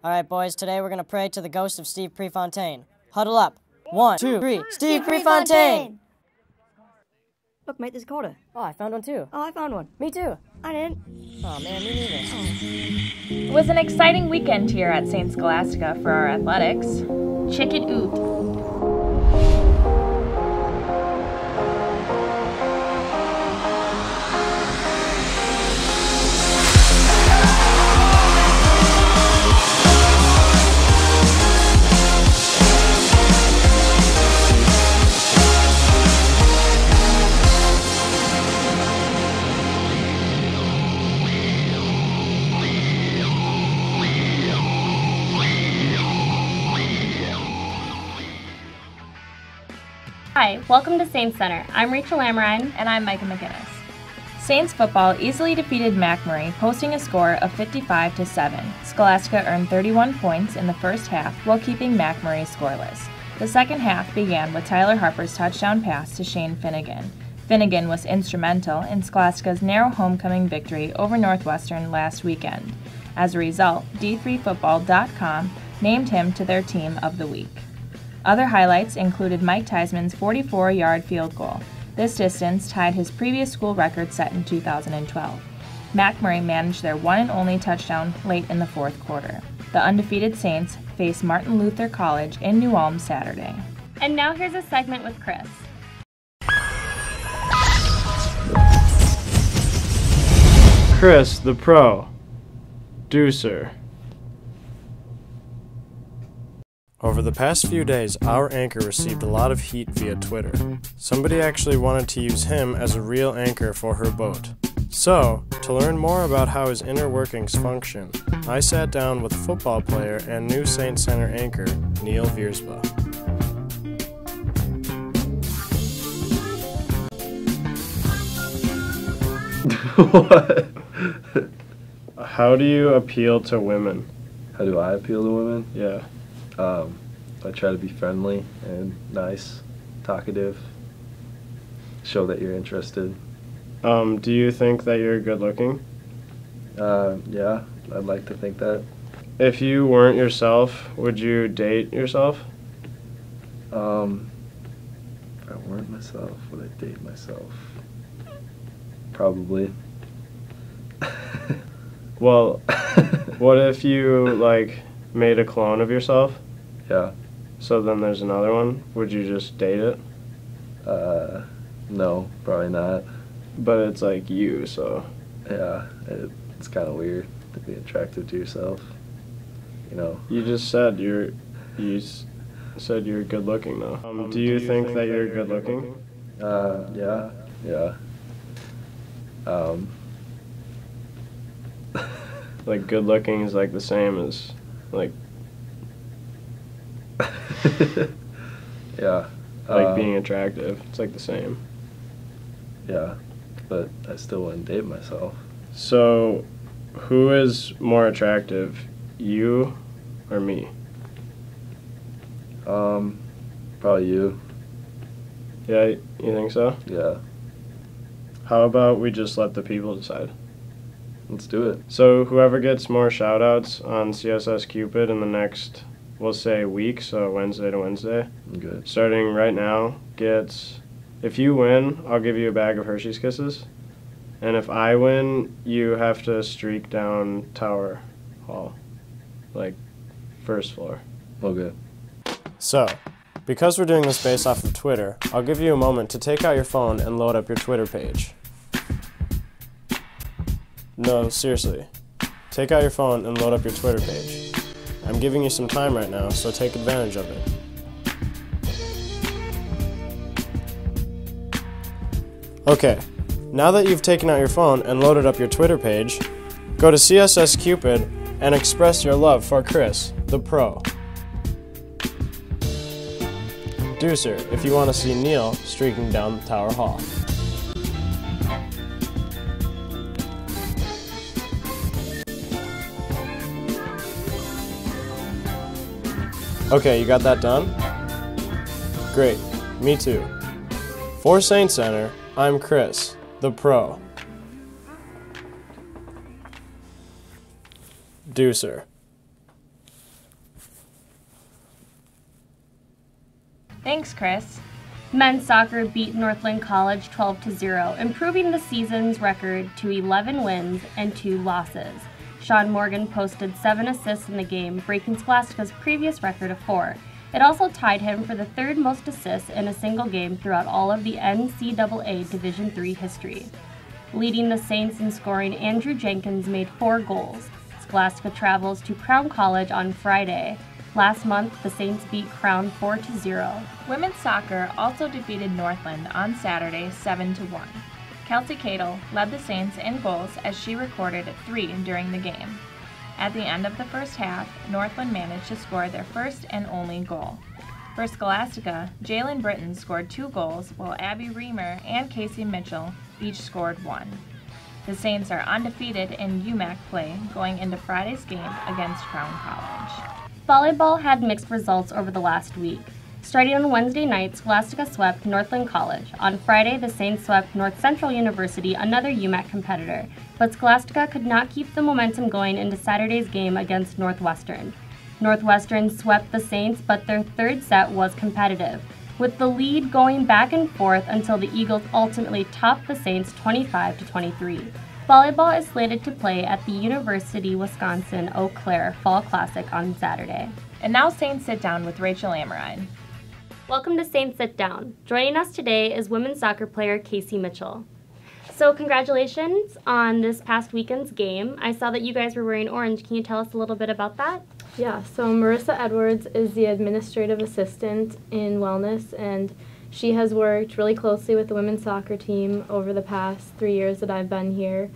All right, boys, today we're going to pray to the ghost of Steve Prefontaine. Huddle up. 1, 2, 3. Steve Prefontaine! Look, mate, there's a quarter. Oh, I found one too. Oh, I found one. Me too. I didn't. Oh, man, me neither. It was an exciting weekend here at St. Scholastica for our athletics. Check it out. Hi, welcome to SaintsCenter. I'm Rachel Lamarine. And I'm Micah McGinnis. Saints football easily defeated McMurray, posting a score of 55-7. Scholastica earned 31 points in the first half while keeping McMurray scoreless. The second half began with Tyler Harper's touchdown pass to Shane Finnegan. Finnegan was instrumental in Scholastica's narrow homecoming victory over Northwestern last weekend. As a result, D3Football.com named him to their Team of the Week. Other highlights included Mike Theismann's 44-yard field goal. This distance tied his previous school record set in 2012. McMurray managed their one and only touchdown late in the fourth quarter. The undefeated Saints face Martin Luther College in New Ulm Saturday. And now here's a segment with Chris. Chris, the pro. Deucer. Over the past few days, our anchor received a lot of heat via Twitter. Somebody actually wanted to use him as a real anchor for her boat. So, to learn more about how his inner workings function, I sat down with football player and new SaintsCenter anchor, Neil Viersba. What? How do you appeal to women? How do I appeal to women? Yeah. I try to be friendly and nice, talkative, show that you're interested. Do you think that you're good looking? Yeah, I'd like to think that. If you weren't yourself, would you date yourself? If I weren't myself, would I date myself? Probably. Well, what if you, made a clone of yourself? Yeah. So then there's another one. Would you just date it? No, probably not. But it's like you, so. Yeah, it's kind of weird to be attracted to yourself, you know. You just said you said you're good looking though. Do you think that you're good looking? Yeah. Like good looking is like the same as like yeah. Like being attractive. It's like the same. Yeah, but I still wouldn't date myself. So, who is more attractive, you or me? Probably you. Yeah, you think so? Yeah. How about we just let the people decide? Let's do it. So whoever gets more shout-outs on CSS Cupid in the next, we'll say, week, so Wednesday to Wednesday. Good. Starting right now, gets, if you win, I'll give you a bag of Hershey's Kisses. And if I win, you have to streak down Tower Hall, like first floor. Okay. So, because we're doing this based off of Twitter, I'll give you a moment to take out your phone and load up your Twitter page. No, seriously. Take out your phone and load up your Twitter page. I'm giving you some time right now, so take advantage of it. Okay, now that you've taken out your phone and loaded up your Twitter page, go to CSS Cupid and express your love for Chris, the pro. Deucer, if you want to see Neil streaking down Tower Hall. Okay, you got that done? Great, me too. For SaintsCenter, I'm Chris, the pro. Deucer. Thanks, Chris. Men's soccer beat Northland College 12-0, improving the season's record to 11 wins and 2 losses. Sean Morgan posted 7 assists in the game, breaking Scholastica's previous record of 4. It also tied him for the 3rd most assists in a single game throughout all of the NCAA Division III history. Leading the Saints in scoring, Andrew Jenkins made 4 goals. Scholastica travels to Crown College on Friday. Last month, the Saints beat Crown 4-0. Women's soccer also defeated Northland on Saturday 7-1. Kelsey Cadle led the Saints in goals as she recorded 3 during the game. At the end of the first half, Northland managed to score their first and only goal. For Scholastica, Jalen Britton scored 2 goals, while Abby Reamer and Casey Mitchell each scored 1. The Saints are undefeated in UMAC play going into Friday's game against Crown College. Volleyball had mixed results over the last week. Starting on Wednesday night, Scholastica swept Northland College. On Friday, the Saints swept North Central University, another UMAC competitor, but Scholastica could not keep the momentum going into Saturday's game against Northwestern. Northwestern swept the Saints, but their 3rd set was competitive, with the lead going back and forth until the Eagles ultimately topped the Saints 25-23. Volleyball is slated to play at the University Wisconsin Eau Claire Fall Classic on Saturday. And now Saints Sit Down with Rachel Amrine. Welcome to Saints Sit Down. Joining us today is women's soccer player Casey Mitchell. So congratulations on this past weekend's game. I saw that you guys were wearing orange. Can you tell us a little bit about that? Yeah, so Marissa Edwards is the administrative assistant in wellness, and she has worked really closely with the women's soccer team over the past 3 years that I've been here.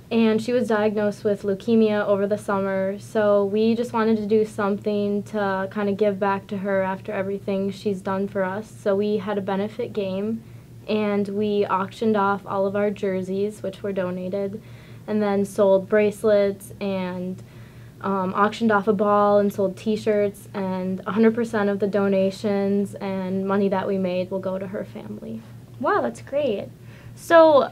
And she was diagnosed with leukemia over the summer, so we just wanted to do something to kind of give back to her after everything she's done for us. So we had a benefit game, and we auctioned off all of our jerseys, which were donated, and then sold bracelets and auctioned off a ball and sold t-shirts, and 100% of the donations and money that we made will go to her family. Wow, that's great. So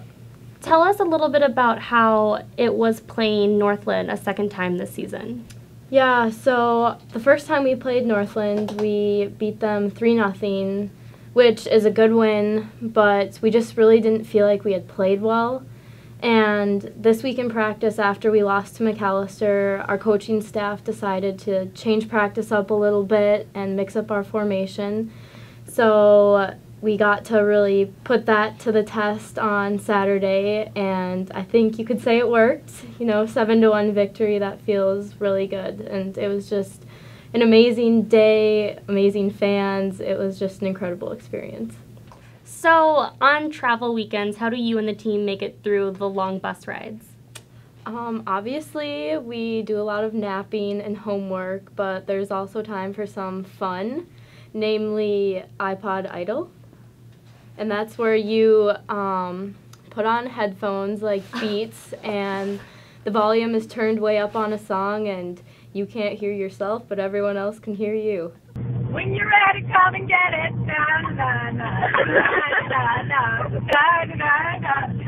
tell us a little bit about how it was playing Northland a second time this season. Yeah, so the first time we played Northland, we beat them 3-0, which is a good win, but we just really didn't feel like we had played well. And this week in practice, after we lost to McAllister, our coaching staff decided to change practice up a little bit and mix up our formation. So we got to really put that to the test on Saturday, and I think you could say it worked. 7-1 victory, that feels really good. And it was just an amazing day, amazing fans. It was just an incredible experience. So, on travel weekends, how do you and the team make it through the long bus rides? Obviously, we do a lot of napping and homework, but there's also time for some fun, namely iPod Idol. And that's where you put on headphones like Beats, and the volume is turned way up on a song, and you can't hear yourself, but everyone else can hear you. When you're ready, come and get it. Na, na, na, na, na, na, na, na, na. Tell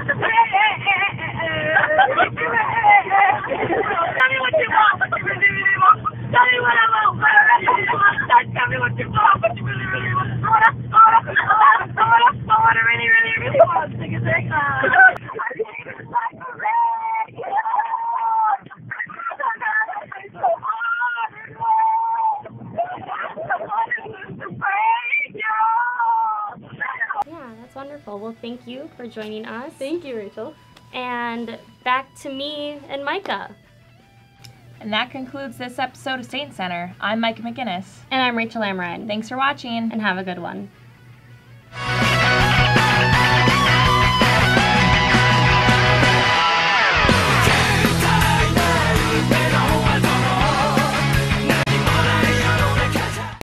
me what you want, what you really, really want. Tell me what I want, what I really, really want. Tell me what you want, what you really, really want. What I really, really, really want. Sing it, sing it. I need it like a radio. So hard. Yeah, that's wonderful. Well, thank you for joining us. Thank you, Rachel. And back to me and Micah. And that concludes this episode of SaintsCenter. I'm Micah McGinnis. And I'm Rachel Amrine. Thanks for watching, and have a good one.